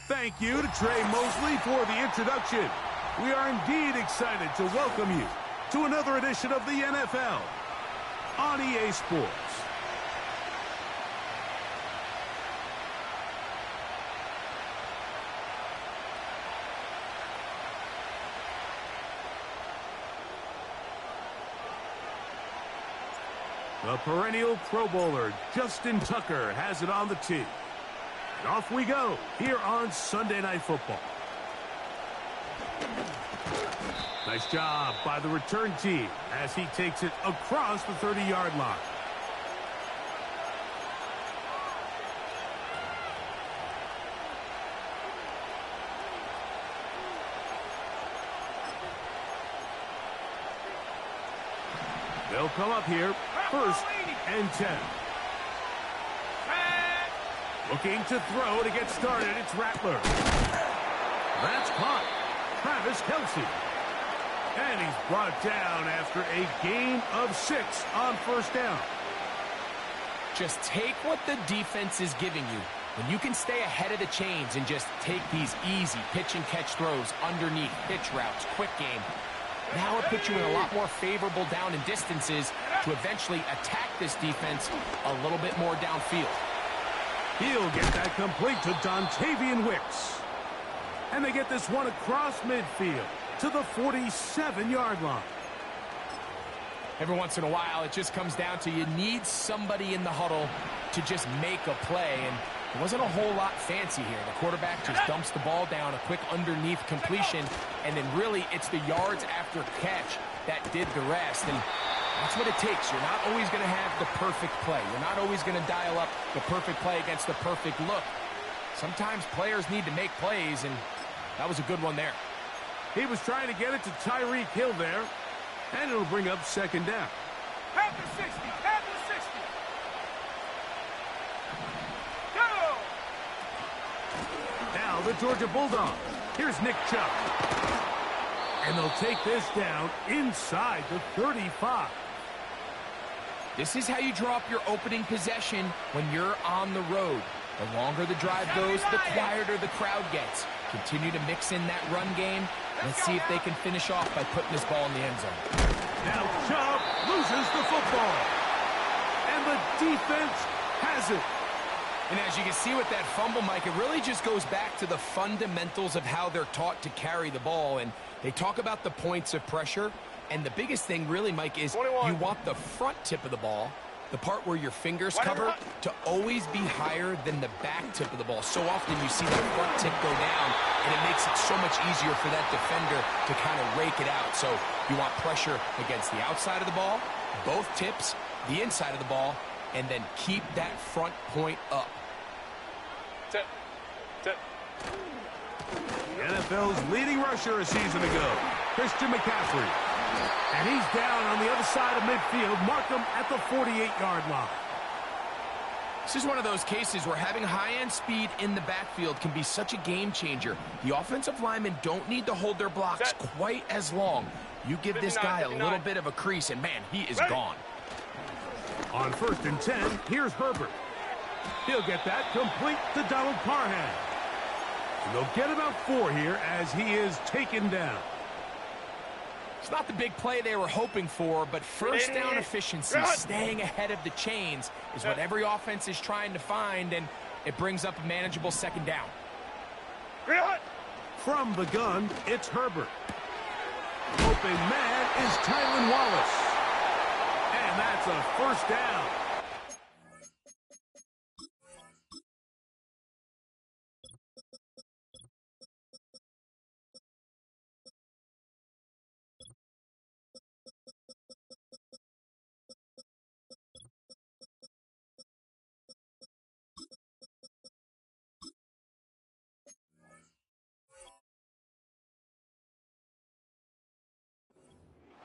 Thank you to Trey Mosley for the introduction. We are indeed excited to welcome you to another edition of the NFL on EA Sports. The perennial Pro Bowler, Justin Tucker, has it on the tee. And off we go here on Sunday Night Football. Nice job by the return team as he takes it across the 30-yard line. They'll come up here, 1st and 10. Looking to throw to get started, it's Rattler. That's caught. Travis Kelce. And he's brought down after a gain of 6 on 1st down. Just take what the defense is giving you. When you can stay ahead of the chains and just take these easy pitch and catch throws underneath, pitch routes, quick game, now it puts you in a lot more favorable down and distances to eventually attack this defense a little bit more downfield. He'll get that complete to Dontavian Wicks. And they get this one across midfield to the 47-yard line. Every once in a while, it just comes down to you need somebody in the huddle to just make a play. And it wasn't a whole lot fancy here. The quarterback just dumps the ball down, a quick underneath completion, and then really it's the yards after catch that did the rest. And that's what it takes. You're not always going to have the perfect play. You're not always going to dial up the perfect play against the perfect look. Sometimes players need to make plays, and that was a good one there. He was trying to get it to Tyreek Hill there, and it'll bring up 2nd down. Have the 60, have the 60. Go! Now the Georgia Bulldogs. Here's Nick Chubb. And they'll take this down inside the 35. This is how you draw up your opening possession when you're on the road. The longer the drive goes, the quieter the crowd gets. Continue to mix in that run game. Let's see if they can finish off by putting this ball in the end zone. Now Chubb loses the football. And the defense has it. And as you can see with that fumble, Mike, it really just goes back to the fundamentals of how they're taught to carry the ball. And they talk about the points of pressure. And the biggest thing really, Mike, is 21. You want the front tip of the ball, the part where your fingers cover, to always be higher than the back tip of the ball. So often you see that front tip go down, and it makes it so much easier for that defender to kind of rake it out. So you want pressure against the outside of the ball, both tips, the inside of the ball, and then keep that front point up. Tip. The NFL's leading rusher a season ago, Christian McCaffrey. And he's down on the other side of midfield. Mark him at the 48-yard line. This is one of those cases where having high-end speed in the backfield can be such a game changer. The offensive linemen don't need to hold their blocks quite as long. You give this guy a little bit of a crease, and man, he is gone. On 1st and 10, here's Herbert. He'll get that complete to Donald Parham. And they'll get about 4 here as he is taken down. It's not the big play they were hoping for, but 1st down efficiency, staying ahead of the chains, is what every offense is trying to find, and it brings up a manageable 2nd down. From the gun, it's Herbert. Open man is Tylan Wallace. And that's a 1st down.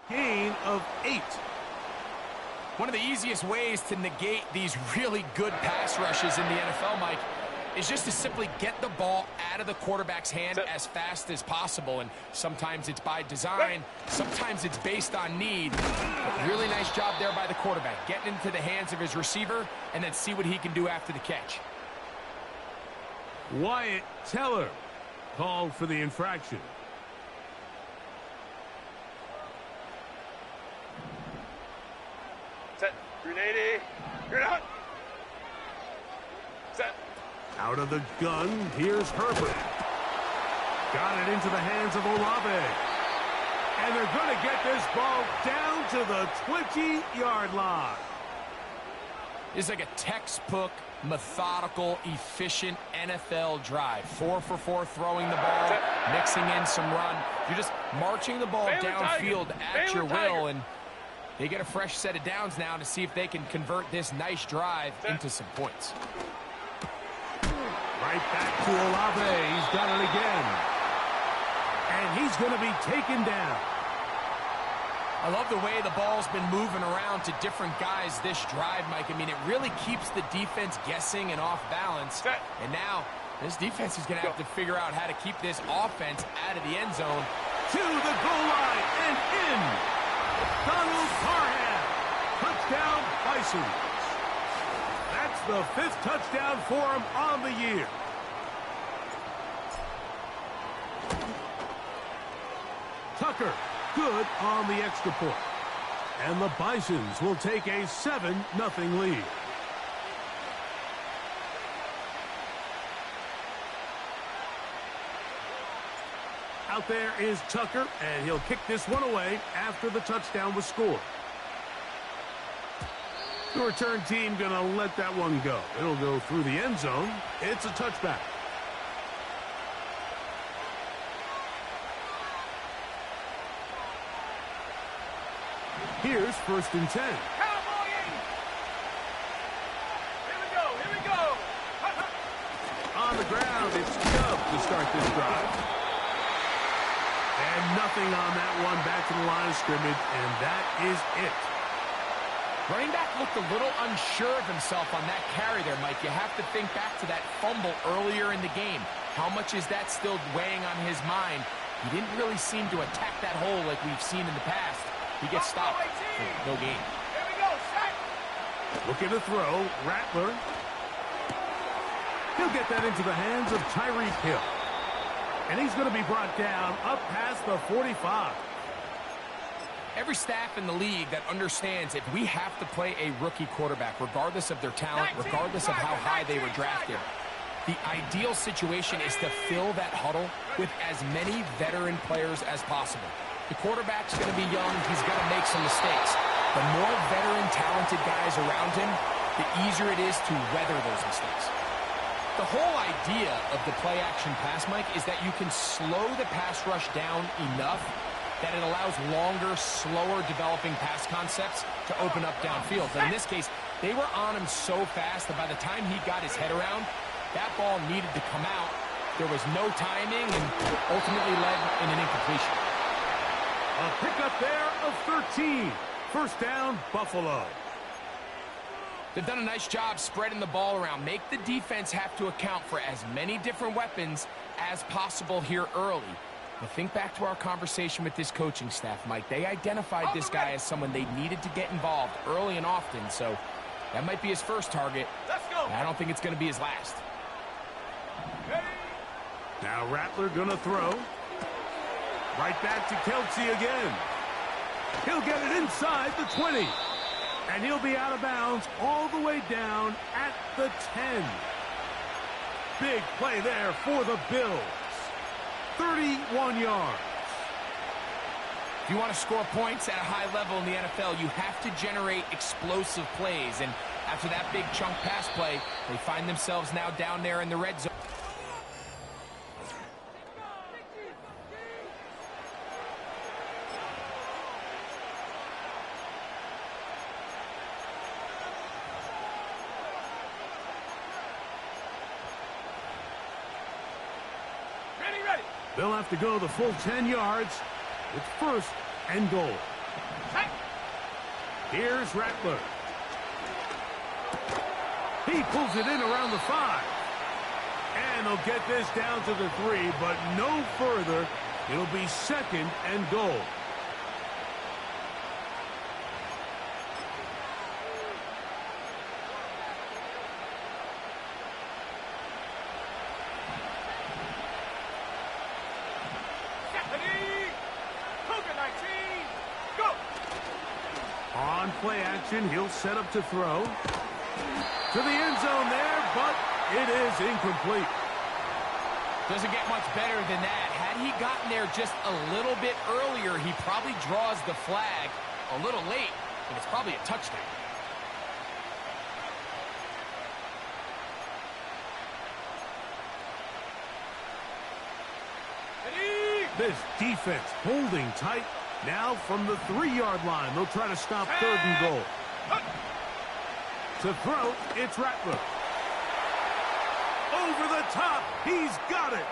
Gain of 8. One of the easiest ways to negate these really good pass rushes in the NFL, Mike, is just to simply get the ball out of the quarterback's hand as fast as possible. And sometimes it's by design, sometimes it's based on need. But really nice job there by the quarterback, getting into the hands of his receiver and then see what he can do after the catch. Wyatt Teller called for the infraction. Set. 380. You're out. Set. Out of the gun, here's Herbert. Got it into the hands of Olave. And they're going to get this ball down to the 20-yard line. It's like a textbook, methodical, efficient NFL drive. 4 for 4 throwing the ball, mixing in some run. You're just marching the ball downfield at your will, and they get a fresh set of downs now to see if they can convert this nice drive into some points. Right back to Olave. He's done it again. And he's going to be taken down. I love the way the ball's been moving around to different guys this drive, Mike. I mean, it really keeps the defense guessing and off balance. And now this defense is going to have to figure out how to keep this offense out of the end zone. To the goal line and in. Donald Parham. Touchdown, Bisons. That's the 5th touchdown for him on the year. Tucker, good on the extra point. And the Bisons will take a 7-0 lead. Out there is Tucker, and he'll kick this one away after the touchdown was scored. The return team going to let that one go. It'll go through the end zone. It's a touchback. Here's 1st and 10. Cowboying. Here we go. Here we go. On the ground, it's Chubb to start this drive. And nothing on that one, back to the line of scrimmage, and that is it. Running back looked a little unsure of himself on that carry there, Mike. You have to think back to that fumble earlier in the game. How much is that still weighing on his mind? He didn't really seem to attack that hole like we've seen in the past. He gets stopped for no gain. Here we go. Set. Looking to throw, Rattler. He'll get that into the hands of Tyreek Hill. And he's going to be brought down up past the 45. Every staff in the league that understands if we have to play a rookie quarterback, regardless of their talent, regardless of how high they were drafted, the ideal situation is to fill that huddle with as many veteran players as possible. The quarterback's going to be young. He's going to make some mistakes. The more veteran, talented guys around him, the easier it is to weather those mistakes. The whole idea of the play-action pass, Mike, is that you can slow the pass rush down enough that it allows longer, slower developing pass concepts to open up downfield. But in this case, they were on him so fast that by the time he got his head around, that ball needed to come out. There was no timing and ultimately led in an incompletion. A pickup there of 13. 1st down, Buffalo. They've done a nice job spreading the ball around. Make the defense have to account for as many different weapons as possible here early. But think back to our conversation with this coaching staff, Mike. They identified this guy as someone they needed to get involved early and often, so that might be his first target. Let's go. I don't think it's going to be his last. Ready. Now Rattler going to throw. Right back to Kelsey again. He'll get it inside the 20. And he'll be out of bounds all the way down at the 10. Big play there for the Bills. 31 yards. If you want to score points at a high level in the NFL, you have to generate explosive plays. And after that big chunk pass play, they find themselves now down there in the red zone. They'll have to go the full 10 yards. It's 1st and goal. Here's Rattler. He pulls it in around the 5. And they'll get this down to the 3, but no further. It'll be 2nd and goal. On play action, he'll set up to throw. To the end zone there, but it is incomplete. Doesn't get much better than that. Had he gotten there just a little bit earlier, he probably draws the flag a little late, and it's probably a touchdown. This defense holding tight. Now from the 3-yard line, they'll try to stop 3rd and goal. To throw, it's Rattler. Over the top, he's got it.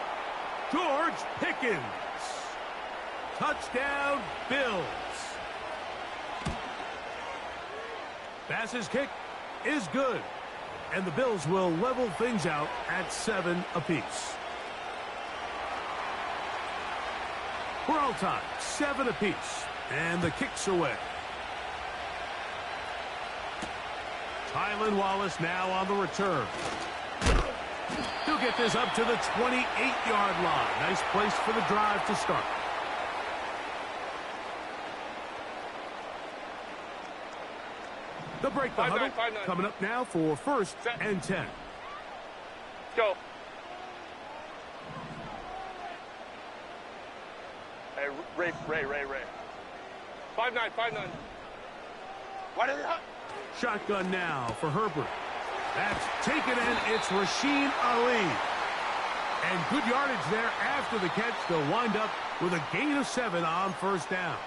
George Pickens. Touchdown, Bills. Bass's kick is good. And the Bills will level things out at 7 apiece. We're all time, 7 apiece. And the kick's away. Tylan Wallace now on the return. He'll get this up to the 28-yard line. Nice place for the drive to start. They'll break the huddle. Coming up now for 1st and 10. Go. Hey, Ray. 5-9. Why did it hurt? Shotgun now for Herbert. That's taken in. It's Rasheen Ali. And good yardage there after the catch. They'll wind up with a gain of 7 on 1st down.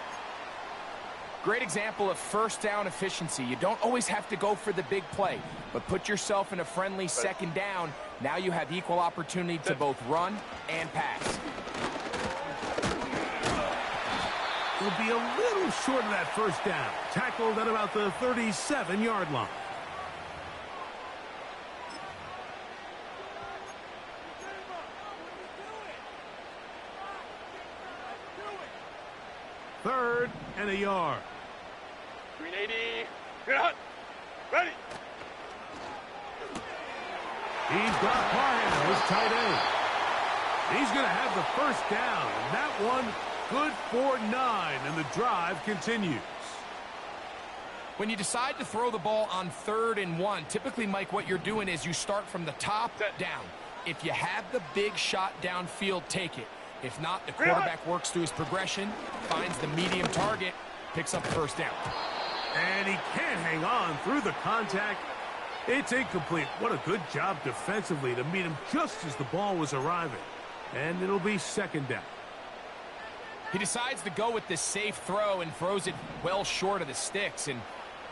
Great example of 1st down efficiency. You don't always have to go for the big play, but put yourself in a friendly 2nd down. Now you have equal opportunity to both run and pass. Will be a little short of that 1st down. Tackled at about the 37-yard line. Third and a yard. 380. Good. Ready. He's got Parham, his tight end. He's going to have the 1st down. And that one good for 9, and the drive continues. When you decide to throw the ball on 3rd and 1, typically, Mike, what you're doing is you start from the top down. If you have the big shot downfield, take it. If not, the quarterback works through his progression, finds the medium target, picks up 1st down. And he can't hang on through the contact. It's incomplete. What a good job defensively to meet him just as the ball was arriving. And it'll be 2nd down. He decides to go with this safe throw and throws it well short of the sticks. And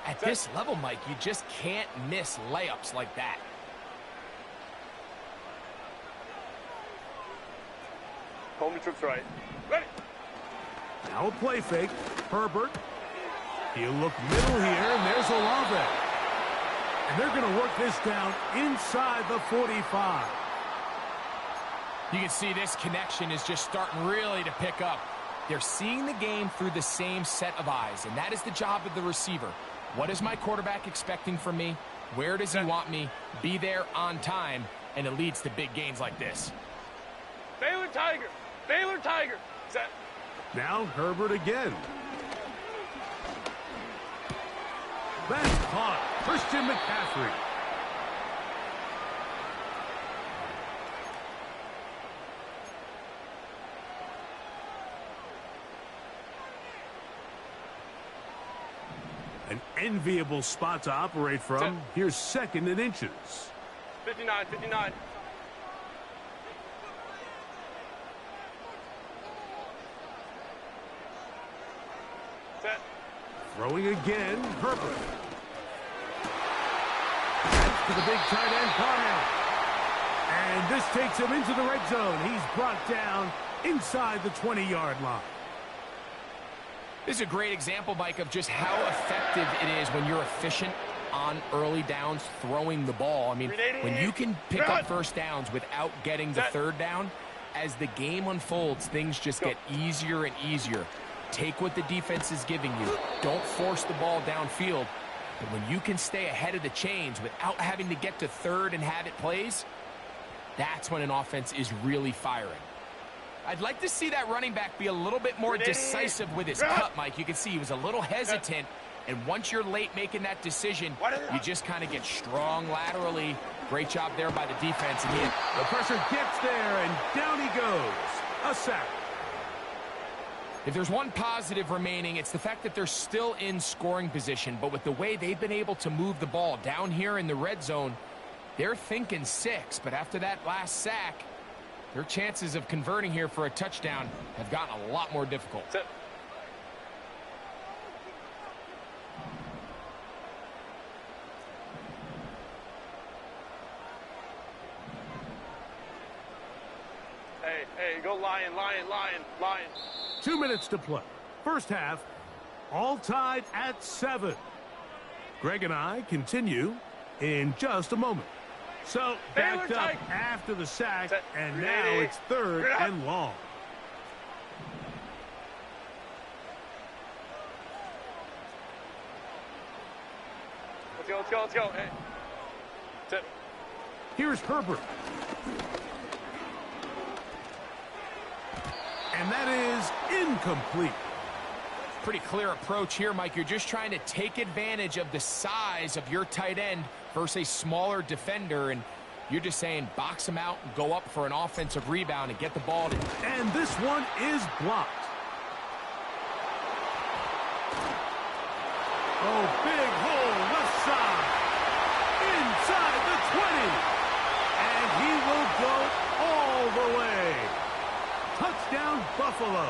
at this level, Mike, you just can't miss layups like that. Home trips right. Ready. Now a play fake. Herbert. He'll look middle here, and there's Olave. And they're going to work this down inside the 45. You can see this connection is just starting really to pick up. They're seeing the game through the same set of eyes, and that is the job of the receiver. What is my quarterback expecting from me? Where does he want me? Be there on time, and it leads to big gains like this. Baylor Tiger. Baylor Tiger. Set. Now Herbert again. That's caught. Christian McCaffrey. An enviable spot to operate from. Here's 2nd and inches. 59. Set. Throwing again, Herbert. That's to the big tight end, Parham. And this takes him into the red zone. He's brought down inside the 20-yard line. This is a great example, Mike, of just how effective it is when you're efficient on early downs throwing the ball. I mean, when you can pick up 1st downs without getting the 3rd down, as the game unfolds, things just get easier and easier. Take what the defense is giving you. Don't force the ball downfield. But when you can stay ahead of the chains without having to get to 3rd and have it plays, that's when an offense is really firing. I'd like to see that running back be a little bit more decisive with his cut, Mike. You can see he was a little hesitant, And once you're late making that decision, you just kind of get strong laterally. Great job there by the defense. And the pressure gets there, and down he goes. A sack. If there's one positive remaining, it's the fact that they're still in scoring position. But with the way they've been able to move the ball down here in the red zone, they're thinking 6. But after that last sack, their chances of converting here for a touchdown have gotten a lot more difficult. Hey, go lion. 2 minutes to play. First half, all tied at 7. Greg and I continue in just a moment. So, backed up after the sack, and now it's 3rd and long. Let's go. Hey. Here's Herbert. And that is incomplete. Pretty clear approach here, Mike. You're just trying to take advantage of the size of your tight end versus a smaller defender, and you're just saying box him out and go up for an offensive rebound and get the ball. And this one is blocked. Oh, big hole left side. Inside the 20. And he will go all the way. Touchdown, Buffalo.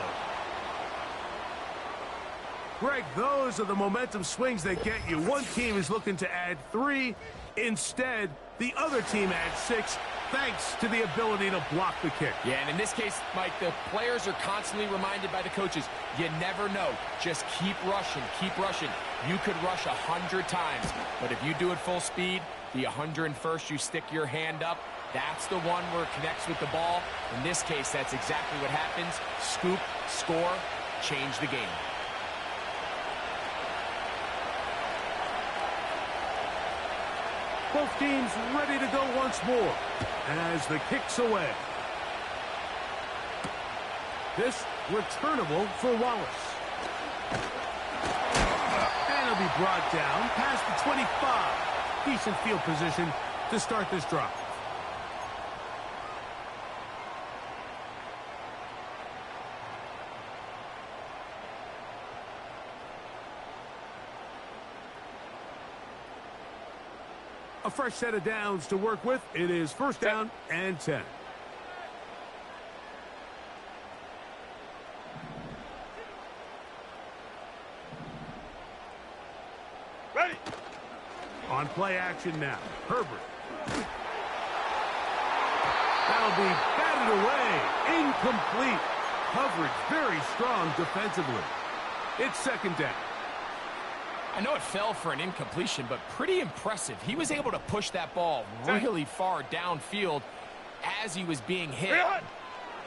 Greg, those are the momentum swings that get you. One team is looking to add 3. Instead, the other team adds 6, thanks to the ability to block the kick. Yeah, and in this case, Mike, the players are constantly reminded by the coaches, you never know. Just keep rushing, keep rushing. You could rush 100 times, but if you do it full speed, the 101st, you stick your hand up, that's the one where it connects with the ball. In this case, that's exactly what happens. Scoop, score, change the game. Both teams ready to go once more as the kick's away. This returnable for Wallace. And he'll be brought down past the 25. Decent field position to start this drive. A fresh set of downs to work with. It is 1st down and 10. Ready. On play action now. Herbert. That'll be batted away. Incomplete. Coverage very strong defensively. It's 2nd down. I know it fell for an incompletion, but pretty impressive. He was able to push that ball really far downfield as he was being hit.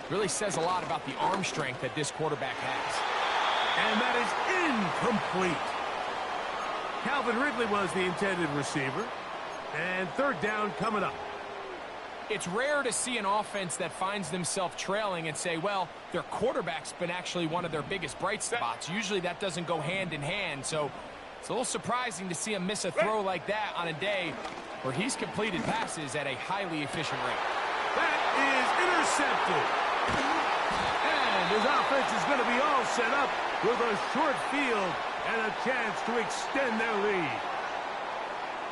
Really says a lot about the arm strength that this quarterback has. And that is incomplete. Calvin Ridley was the intended receiver. And 3rd down coming up. It's rare to see an offense that finds themselves trailing and say, well, their quarterback's been actually one of their biggest bright spots. Usually that doesn't go hand in hand, so it's a little surprising to see him miss a throw like that on a day where he's completed passes at a highly efficient rate. That is intercepted. And his offense is going to be all set up with a short field and a chance to extend their lead.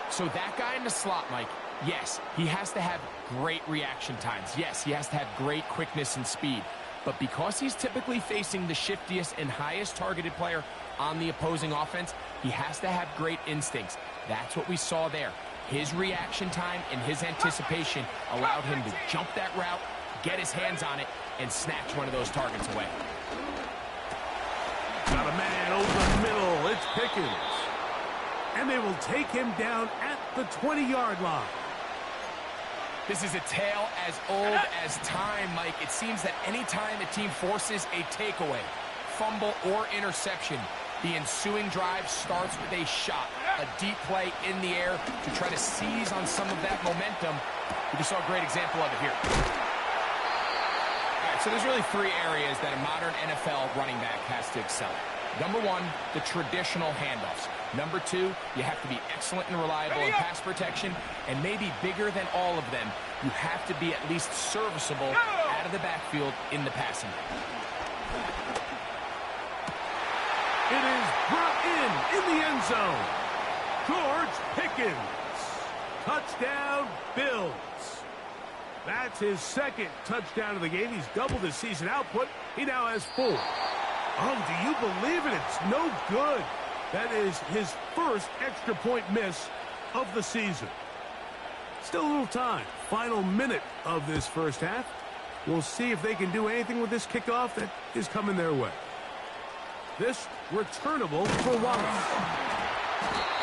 So that guy in the slot, Mike, yes, he has to have great reaction times. Yes, he has to have great quickness and speed. But because he's typically facing the shiftiest and highest targeted player on the opposing offense, he has to have great instincts. That's what we saw there. His reaction time and his anticipation allowed him to jump that route, get his hands on it, and snatch one of those targets away. Got a man over the middle. It's Pickens. And they will take him down at the 20-yard line. This is a tale as old as time, Mike. It seems that any time a team forces a takeaway, fumble, or interception, the ensuing drive starts with a shot, a deep play in the air to try to seize on some of that momentum. We just saw a great example of it here. All right, so there's really 3 areas that a modern NFL running back has to excel at. Number one, the traditional handoffs. Number two, you have to be excellent and reliable in pass protection, and maybe bigger than all of them, you have to be at least serviceable out of the backfield in the passing game. It is brought in the end zone. George Pickens. Touchdown, Bills. That's his second touchdown of the game. He's doubled his season output. He now has 4. Oh, do you believe it? It's no good. That is his first extra point miss of the season. Still a little time. Final minute of this first half. We'll see if they can do anything with this kickoff that is coming their way. This returnable for Wallace.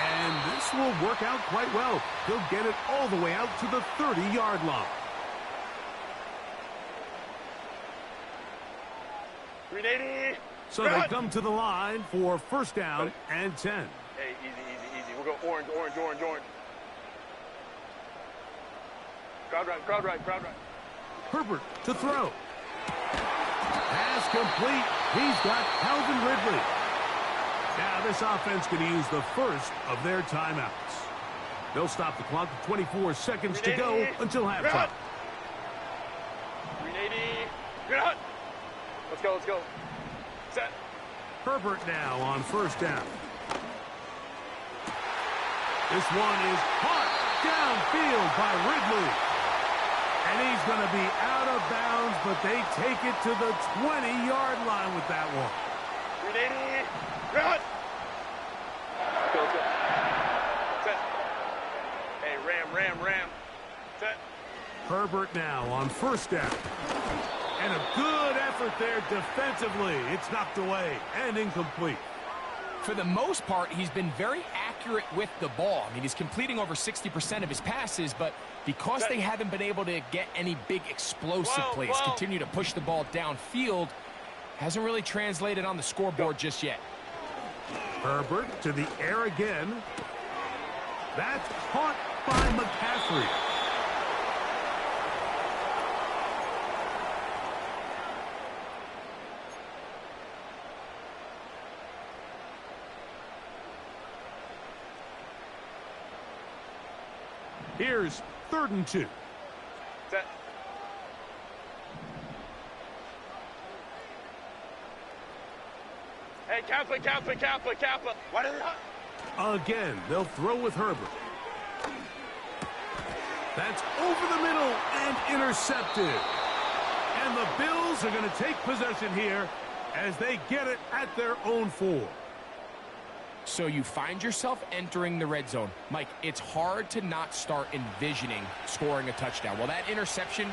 And this will work out quite well. He'll get it all the way out to the 30-yard line. So they come to the line for first down and 10. Hey, easy. We'll go orange. Crowd right. Herbert to throw. Pass complete. He's got Calvin Ridley. Now this offense going to use the first of their timeouts. They'll stop the clock with 24 seconds to go until halftime. 380. Let's go. Set. Herbert now on first down. This one is caught downfield by Ridley. And he's going to be out of bounds, but they take it to the 20-yard line with that one. 380. Run. Go. Set. Hey, ram. Set. Herbert now on first down. And a good effort there defensively. It's knocked away and incomplete. For the most part, he's been very accurate with the ball. I mean, he's completing over 60% of his passes, but because they haven't been able to get any big explosive plays, continue to push the ball downfield, hasn't really translated on the scoreboard just yet. Herbert to the air again. That's caught by McCaffrey. Here's 3rd and 2. Set. Hey, Kappa. What is it? Again, they'll throw with Herbert. That's over the middle and intercepted. And the Bills are going to take possession here as they get it at their own 4. So you find yourself entering the red zone. Mike, it's hard to not start envisioning scoring a touchdown. Well, that interception,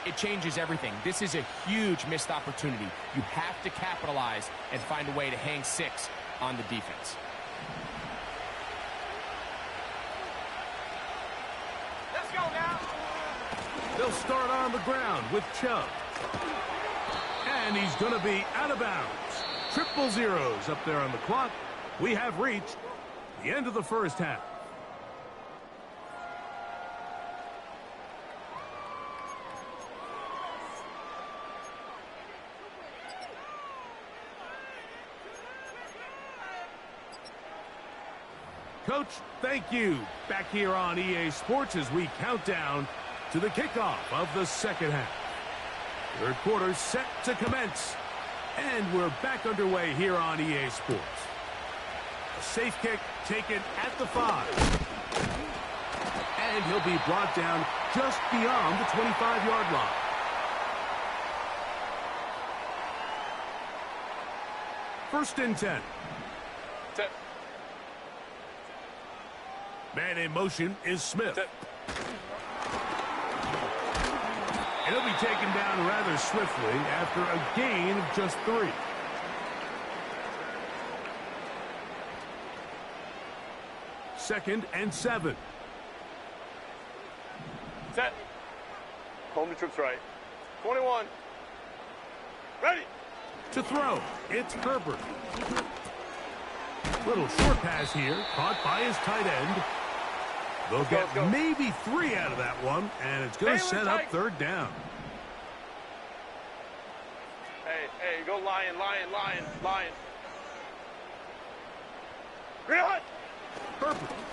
it changes everything. This is a huge missed opportunity. You have to capitalize and find a way to hang 6 on the defense. Let's go now. They'll start on the ground with Chubb. And he's going to be out of bounds. 000 up there on the clock. We have reached the end of the first half. Coach, thank you. Back here on EA Sports as we count down to the kickoff of the second half. 3rd quarter set to commence. And we're back underway here on EA Sports. A safe kick taken at the 5. And he'll be brought down just beyond the 25-yard line. First and 10. Set. Man in motion is Smith. Set. And he'll be taken down rather swiftly after a gain of just 3. Second and 7. Set. Home to trips right. 21. Ready. To throw, it's Herbert. Little short pass here, caught by his tight end. They'll get maybe 3 out of that one, and it's going to set up 3rd down. Hey, go Lion. coverage.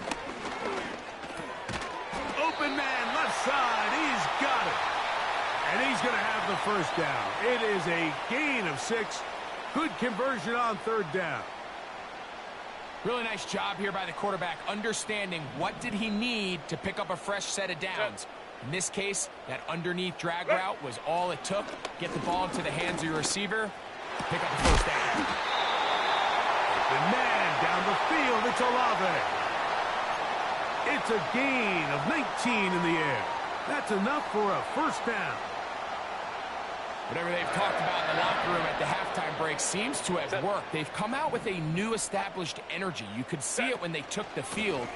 Open man, left side. He's got it. And he's going to have the first down. It is a gain of 6. Good conversion on third down. Really nice job here by the quarterback, understanding what did he need to pick up a fresh set of downs. In this case, that underneath drag route was all it took. Get the ball into the hands of your receiver, pick up the first down. Open man down the field. It's Olave. It's a gain of 19 in the air. That's enough for a first down. Whatever they've talked about in the locker room at the halftime break seems to have worked. They've come out with a new established energy. You could see it when they took the field.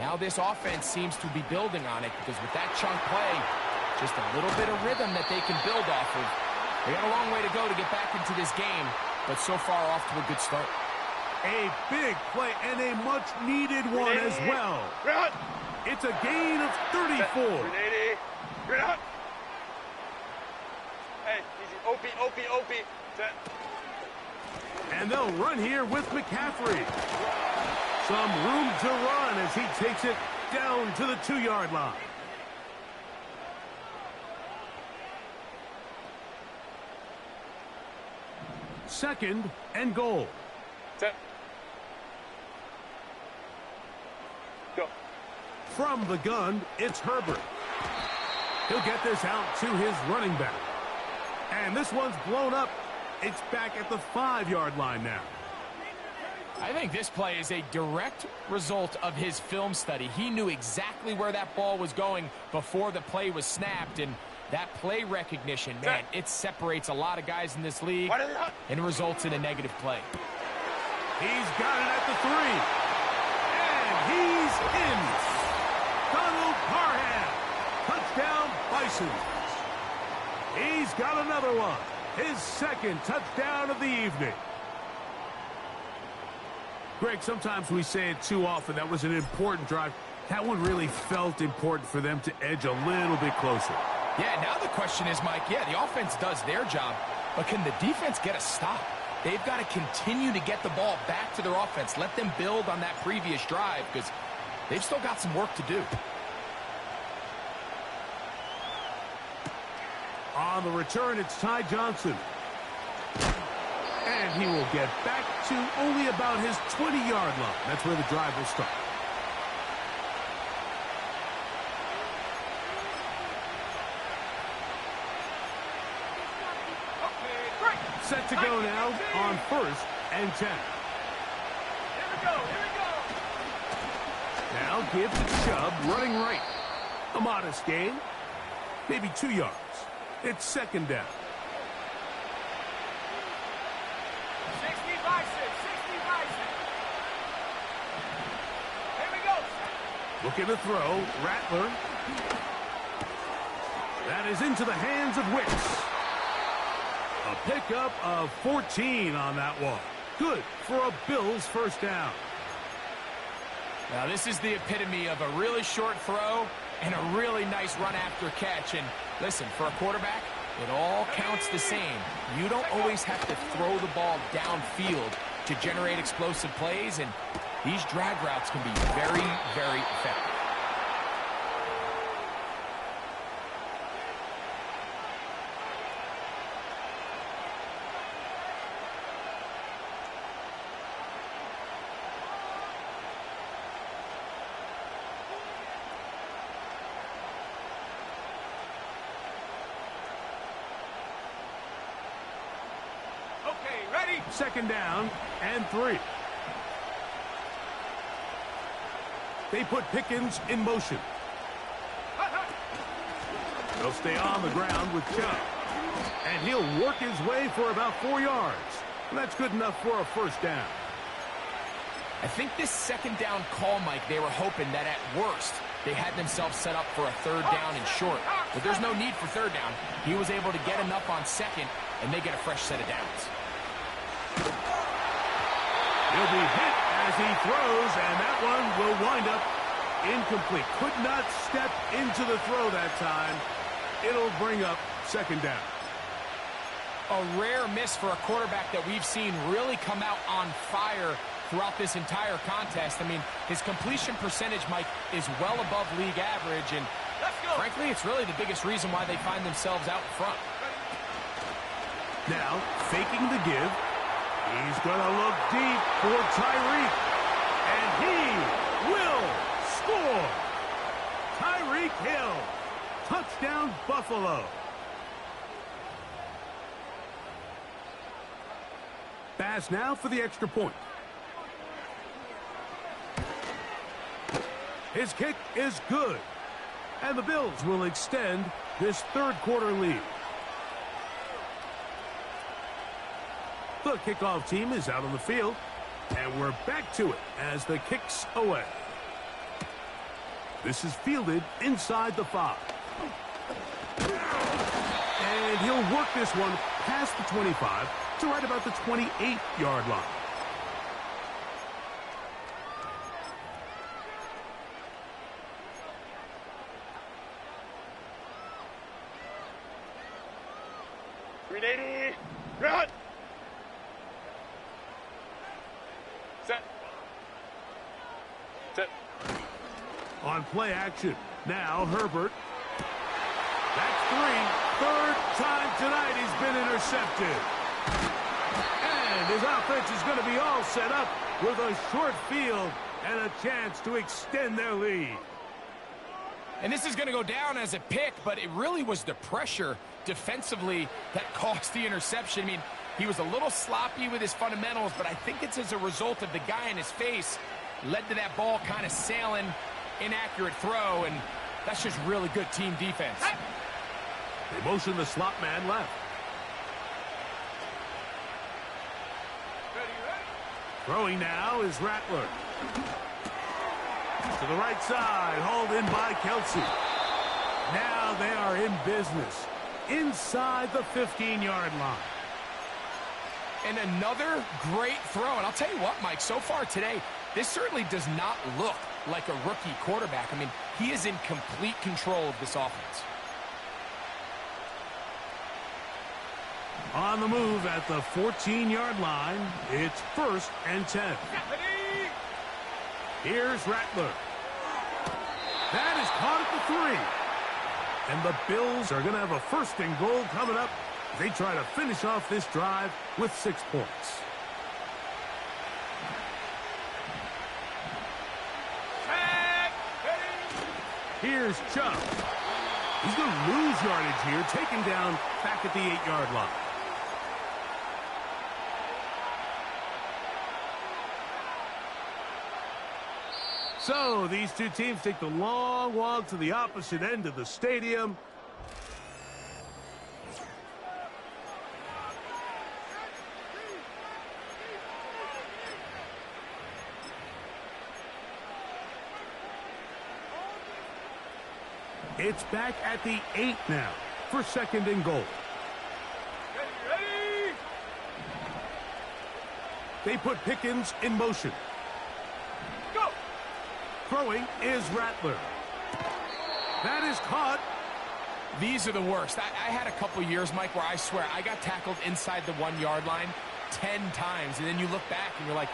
Now this offense seems to be building on it because with that chunk play, just a little bit of rhythm that they can build off of. They got a long way to go to get back into this game, but so far off to a good start. A big play and a much-needed one as well. It's a gain of 34. Hey, easy. OP. Set. And they'll run here with McCaffrey. Some room to run as he takes it down to the 2-yard line. Second and goal. Set. Go. From the gun, it's Herbert. He'll get this out to his running back. And this one's blown up. It's back at the 5-yard line now. I think this play is a direct result of his film study. He knew exactly where that ball was going before the play was snapped, and that play recognition, man, it separates a lot of guys in this league and results in a negative play. He's got it at the 3. And he's in. Donald Parham. Touchdown, Bison. He's got another one. His second touchdown of the evening. Greg, sometimes we say it too often. That was an important drive. That one really felt important for them to edge a little bit closer. Yeah, now the question is, Mike, yeah, the offense does their job, but can the defense get a stop? They've got to continue to get the ball back to their offense. Let them build on that previous drive because they've still got some work to do. On the return, it's Ty Johnson. And he will get back to only about his 20-yard line. That's where the drive will start. Set to go now on 1st and 10. Here we go. Now give to Chubb running right. A modest gain. Maybe 2 yards. It's second down. 60 Bison. Here we go. Looking to throw. Rattler. That is into the hands of Wicks. A pickup of 14 on that one. Good for a Bills first down. Now, this is the epitome of a really short throw and a really nice run after catch. And listen, for a quarterback, it all counts the same. You don't always have to throw the ball downfield to generate explosive plays, and these drag routes can be very, very effective. Second down and 3. They put Pickens in motion. They'll stay on the ground with Chubb. And he'll work his way for about 4 yards. And that's good enough for a first down. I think this second down call, Mike, they were hoping that at worst they had themselves set up for a third down and short. But there's no need for third down. He was able to get enough on second, and they get a fresh set of downs. He'll be hit as he throws, and that one will wind up incomplete. Could not step into the throw that time. It'll bring up second down. A rare miss for a quarterback that we've seen really come out on fire throughout this entire contest. I mean, his completion percentage, Mike, is well above league average, and frankly, it's really the biggest reason why they find themselves out in front. Now, faking the give. He's going to look deep for Tyreek. And he will score. Tyreek Hill. Touchdown, Buffalo. Pass now for the extra point. His kick is good. And the Bills will extend this third quarter lead. The kickoff team is out on the field, and we're back to it as the kick's away. This is fielded inside the 5. And he'll work this one past the 25 to right about the 28-yard line. Run! Set. Set. On play action. Now Herbert. That's 3. Third time tonight he's been intercepted. And his offense is going to be all set up with a short field and a chance to extend their lead. And this is going to go down as a pick, but it really was the pressure defensively that caused the interception. I mean, he was a little sloppy with his fundamentals, but I think it's as a result of the guy in his face led to that ball kind of sailing, inaccurate throw, and that's just really good team defense. They motion the slot man left. Throwing now is Rattler. To the right side, hauled in by Kelsey. Now they are in business inside the 15-yard line. And another great throw. And I'll tell you what, Mike, so far today, this certainly does not look like a rookie quarterback. I mean, he is in complete control of this offense. On the move at the 14-yard line, it's 1st and 10. Here's Rattler. That is caught at the 3. And the Bills are going to have a 1st and goal coming up. They try to finish off this drive with 6 points. Here's Chubb. He's going to lose yardage here, taken down back at the 8-yard line. So these two teams take the long walk to the opposite end of the stadium. It's back at the 8 now for 2nd and goal. Ready? They put Pickens in motion. Go! Throwing is Rattler. That is caught. These are the worst. I had a couple years, Mike, where I swear I got tackled inside the 1-yard line 10 times. And then you look back and you're like,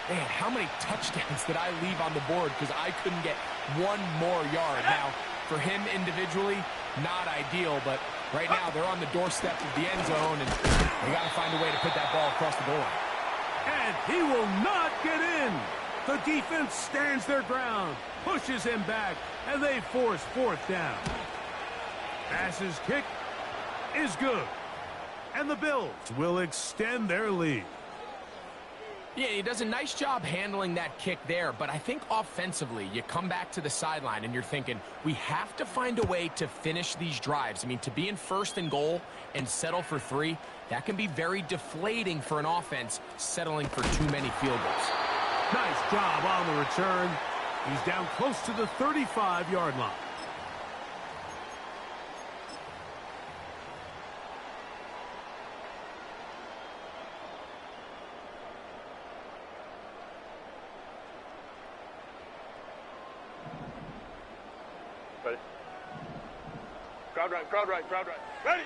man, how many touchdowns did I leave on the board because I couldn't get one more yard? Now, for him individually, not ideal, but right now they're on the doorstep of the end zone, and they got to find a way to put that ball across the goal line. And he will not get in. The defense stands their ground, pushes him back, and they force 4th down. Pass's kick is good, and the Bills will extend their lead. Yeah, he does a nice job handling that kick there, but I think offensively, you come back to the sideline and you're thinking, we have to find a way to finish these drives. I mean, to be in 1st and goal and settle for 3, that can be very deflating for an offense settling for too many field goals. Nice job on the return. He's down close to the 35-yard line. Ready? Crowd right, crowd right, crowd right. Ready?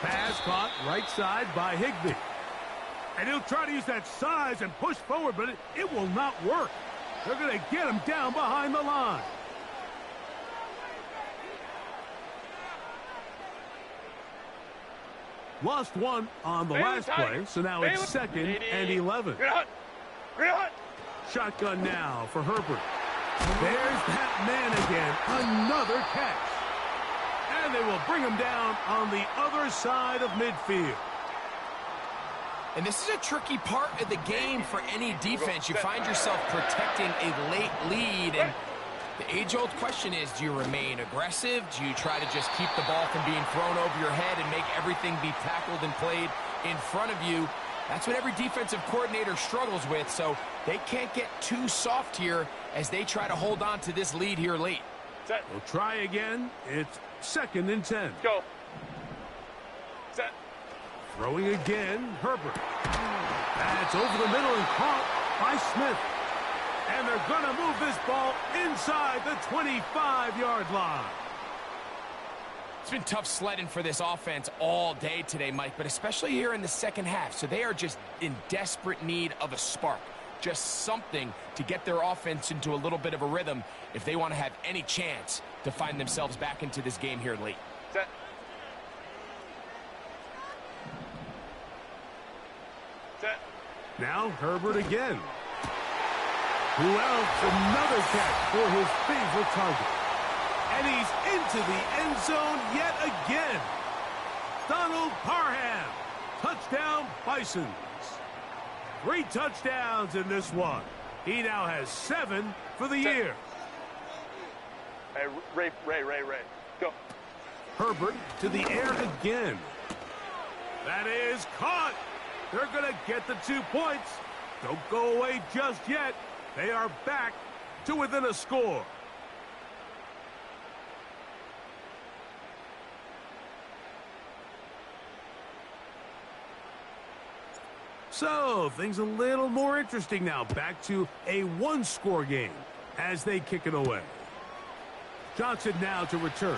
Pass caught right side by Higbee. And he'll try to use that size and push forward, but it will not work. They're going to get him down behind the line. Lost one on the last play, so now it's 2nd and 11. Shotgun now for Herbert. There's that man again. Another catch. And they will bring him down on the other side of midfield. And this is a tricky part of the game for any defense. You find yourself protecting a late lead, and the age-old question is, do you remain aggressive? Do you try to just keep the ball from being thrown over your head and make everything be tackled and played in front of you? That's what every defensive coordinator struggles with, so they can't get too soft here as they try to hold on to this lead here late. We'll try again. It's 2nd and 10. Go. Set. Throwing again, Herbert. That's over the middle and caught by Smith. And they're going to move this ball inside the 25-yard line. It's been tough sledding for this offense all day today, Mike, but especially here in the second half. So they are just in desperate need of a spark, just something to get their offense into a little bit of a rhythm if they want to have any chance to find themselves back into this game here late. Set. Set. Now Herbert again. Who else? Another catch for his favorite target. And he's into the end zone yet again. Donald Parham. Touchdown, Bisons. 3 touchdowns in this one. He now has 7 for the year. Hey, Ray. Go. Herbert to the air again. That is caught. They're going to get the 2 points. Don't go away just yet. They are back to within a score. So, things a little more interesting now. Back to a 1-score game as they kick it away. Johnson now to return.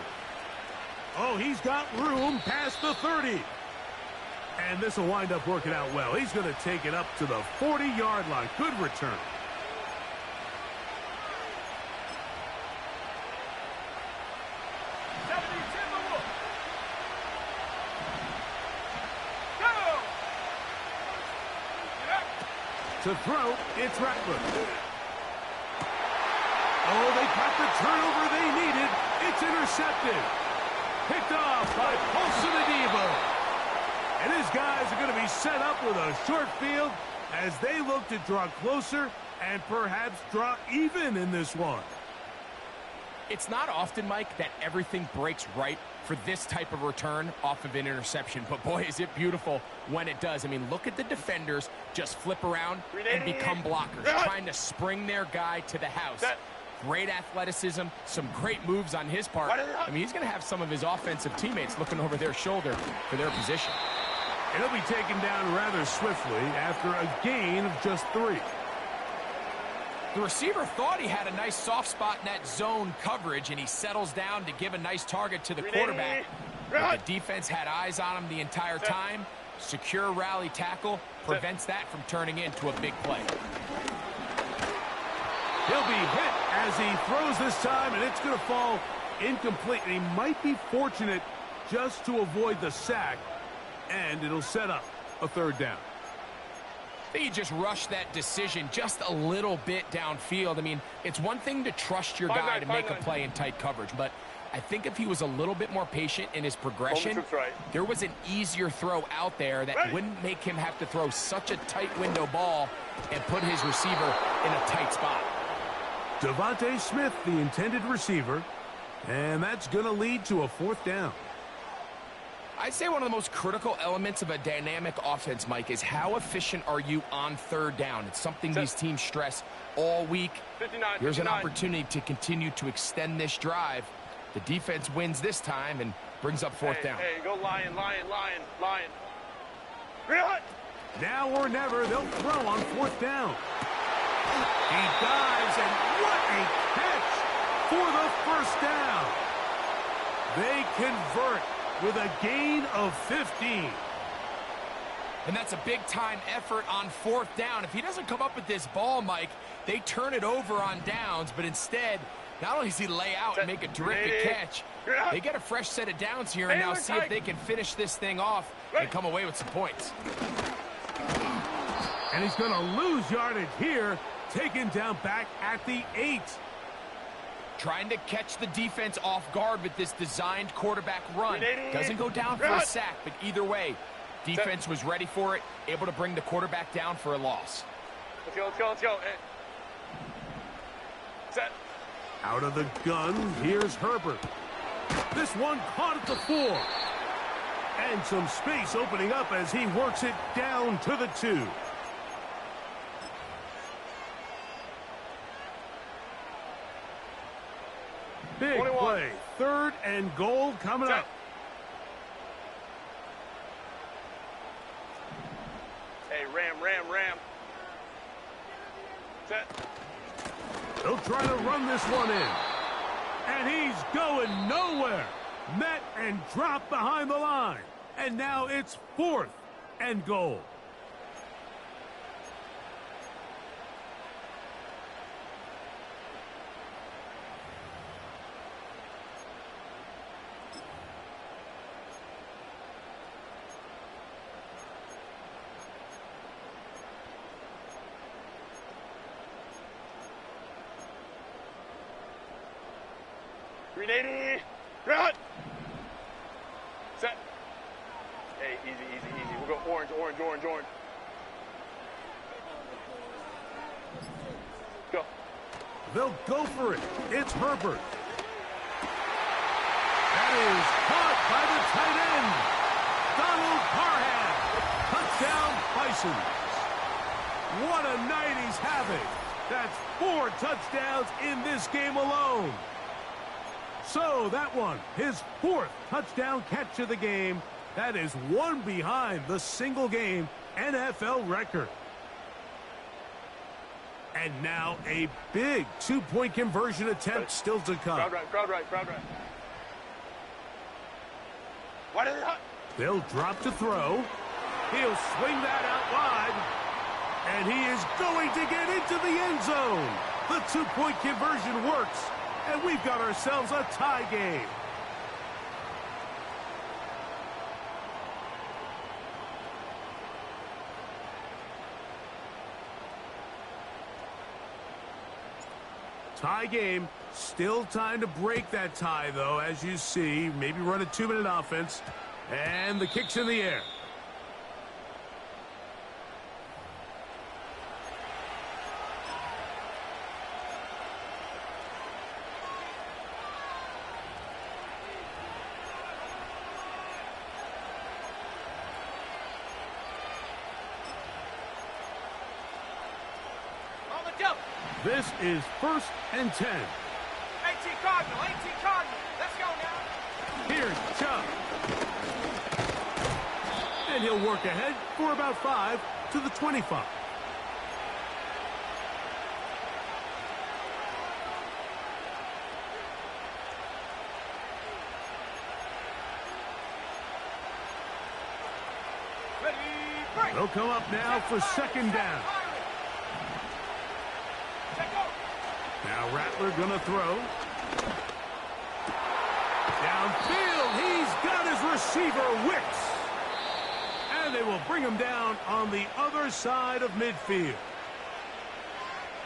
Oh, he's got room past the 30. And this will wind up working out well. He's going to take it up to the 40-yard line. Good return. To throw, it's Rattler. Oh, they got the turnover they needed. It's intercepted. Picked off by Paulson Adebo. And his guys are going to be set up with a short field as they look to draw closer and perhaps draw even in this one. It's not often, Mike, that everything breaks right for this type of return off of an interception. But, boy, is it beautiful when it does. I mean, look at the defenders just flip around and become blockers, trying to spring their guy to the house. Great athleticism, some great moves on his part. I mean, he's going to have some of his offensive teammates looking over their shoulder for their position. And he'll be taken down rather swiftly after a gain of just 3. The receiver thought he had a nice soft spot in that zone coverage, and he settles down to give a nice target to the quarterback. But the defense had eyes on him the entire time. Secure rally tackle prevents that from turning into a big play. He'll be hit as he throws this time, and it's going to fall incomplete. And he might be fortunate just to avoid the sack, and it'll set up a 3rd down. I think he just rushed that decision just a little bit downfield. I mean, it's one thing to trust your guy to make a play in tight coverage, but I think if he was a little bit more patient in his progression, there was an easier throw out there that wouldn't make him have to throw such a tight window ball and put his receiver in a tight spot. Devontae Smith, the intended receiver, and that's going to lead to a 4th down. I'd say one of the most critical elements of a dynamic offense, Mike, is how efficient are you on 3rd down. It's something these teams stress all week. 59, Here's an opportunity to continue to extend this drive. The defense wins this time and brings up 4th down. Hey, go Lion. Now or never, they'll throw on 4th down. He dives, and what a catch for the 1st down. They convert with a gain of 15. And that's a big-time effort on 4th down. If he doesn't come up with this ball, Mike, they turn it over on downs, but instead, not only does he lay out and make a terrific catch, they get a fresh set of downs here and now see if they can finish this thing off and come away with some points. And he's going to lose yardage here, taken down back at the 8. Trying to catch the defense off guard with this designed quarterback run. Doesn't go down for a sack, but either way, defense was ready for it, able to bring the quarterback down for a loss. Let's go, let's go, let's go. Set. Out of the gun, here's Herbert. This one caught at the 4. And some space opening up as he works it down to the 2. Big 21. play. 3rd and goal coming up. Hey, ram. Set. They'll try to run this one in. And he's going nowhere. Met and dropped behind the line. And now it's 4th and goal. .380. Run. Set. Hey, easy. We'll go orange. Go. They'll go for it. It's Herbert. That is caught by the tight end. Donald Parham. Touchdown, Bisons. What a night he's having. That's 4 touchdowns in this game alone. So that one, his 4th touchdown catch of the game. That is one behind the single-game NFL record. And now a big 2-point conversion attempt still to come. Crowd right. Why did it hot? They'll drop to throw. He'll swing that out wide. And he is going to get into the end zone. The 2-point conversion works. And we've got ourselves a tie game. Tie game. Still time to break that tie, though, as you see. Maybe run a 2-minute offense. And the kick's in the air. This is 1st and 10. 18 Cardinal. Let's go now. Here's Chubb. And he'll work ahead for about 5 to the 25. Ready, break. They'll come up now for 2nd down. Now Rattler gonna throw. Downfield, he's got his receiver Wicks. And they will bring him down on the other side of midfield.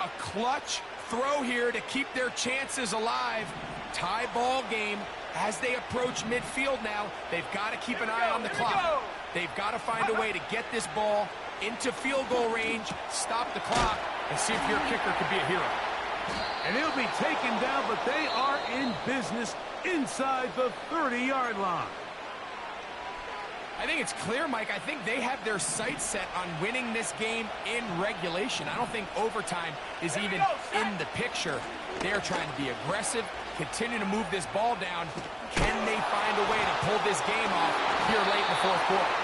A clutch throw here to keep their chances alive. Tie ball game as they approach midfield now. They've got to keep an eye on the clock. They've got to find a way to get this ball into field goal range, stop the clock, and see if your kicker could be a hero. And he'll be taken down, but they are in business inside the 30-yard line. I think it's clear, Mike. I think they have their sights set on winning this game in regulation. I don't think overtime is even in the picture. They're trying to be aggressive, continue to move this ball down. Can they find a way to pull this game off here late in the 4th quarter?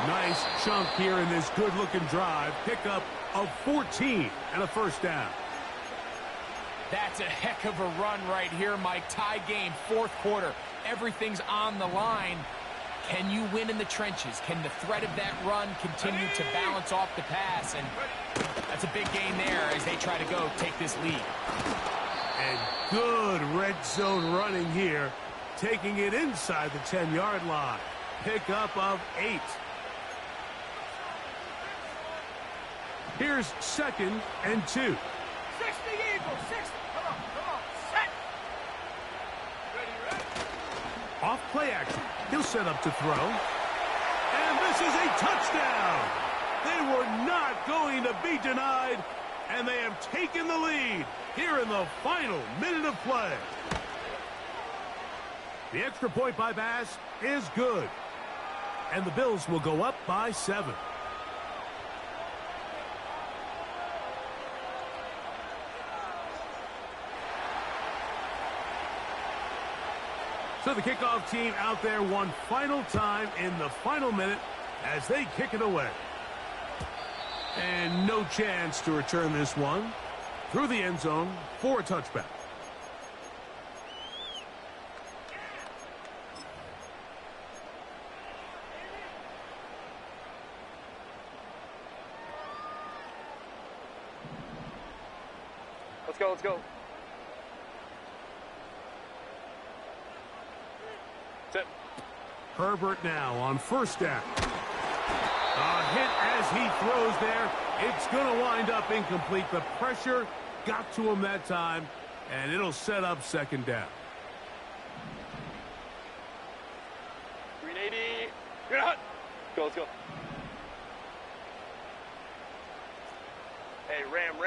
Nice chunk here in this good-looking drive. Pickup of 14 and a 1st down. That's a heck of a run right here, Mike. Tie game, 4th quarter. Everything's on the line. Can you win in the trenches? Can the threat of that run continue to balance off the pass? And that's a big gain there as they try to go take this lead. And good red zone running here, taking it inside the 10-yard line. Pickup of 8. Here's 2nd and 2. 60 Eagles, 60. Come on, set. Ready. Off play action. He'll set up to throw. And this is a touchdown. They were not going to be denied, and they have taken the lead here in the final minute of play. The extra point by Bass is good, and the Bills will go up by 7. So the kickoff team out there one final time in the final minute as they kick it away. And no chance to return this one through the end zone for a touchback. Let's go. Set. Herbert now on first down. A hit as he throws there. It's going to wind up incomplete. The pressure got to him that time, and it'll set up 2nd down. 380. You're hot. Let's go. Hey, ram.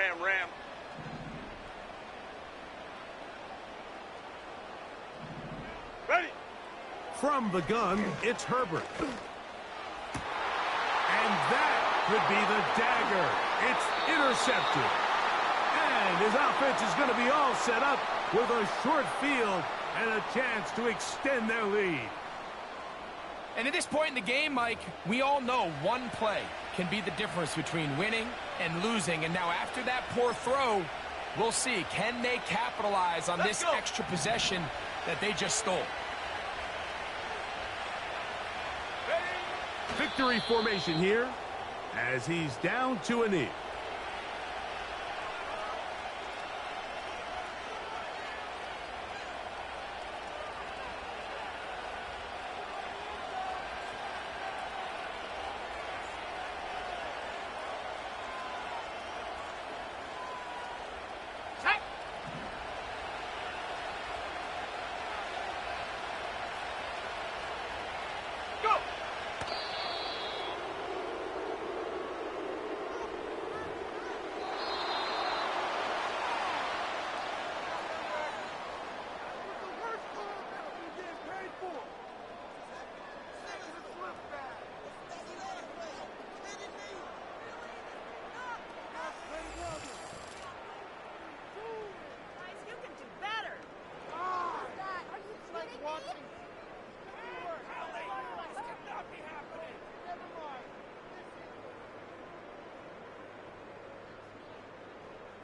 Ready. From the gun, it's Herbert. And that could be the dagger. It's intercepted. And his offense is going to be all set up with a short field and a chance to extend their lead. And at this point in the game, Mike, we all know one play can be the difference between winning and losing. And now after that poor throw, we'll see. Can they capitalize on this extra possession that they just stole? Victory formation here as he's down to a knee.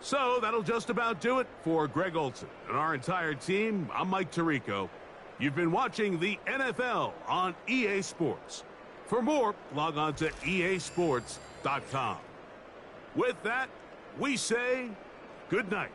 So that'll just about do it for Greg Olsen and our entire team. I'm Mike Tirico. You've been watching the NFL on EA Sports. For more, log on to easports.com. With that, we say good night.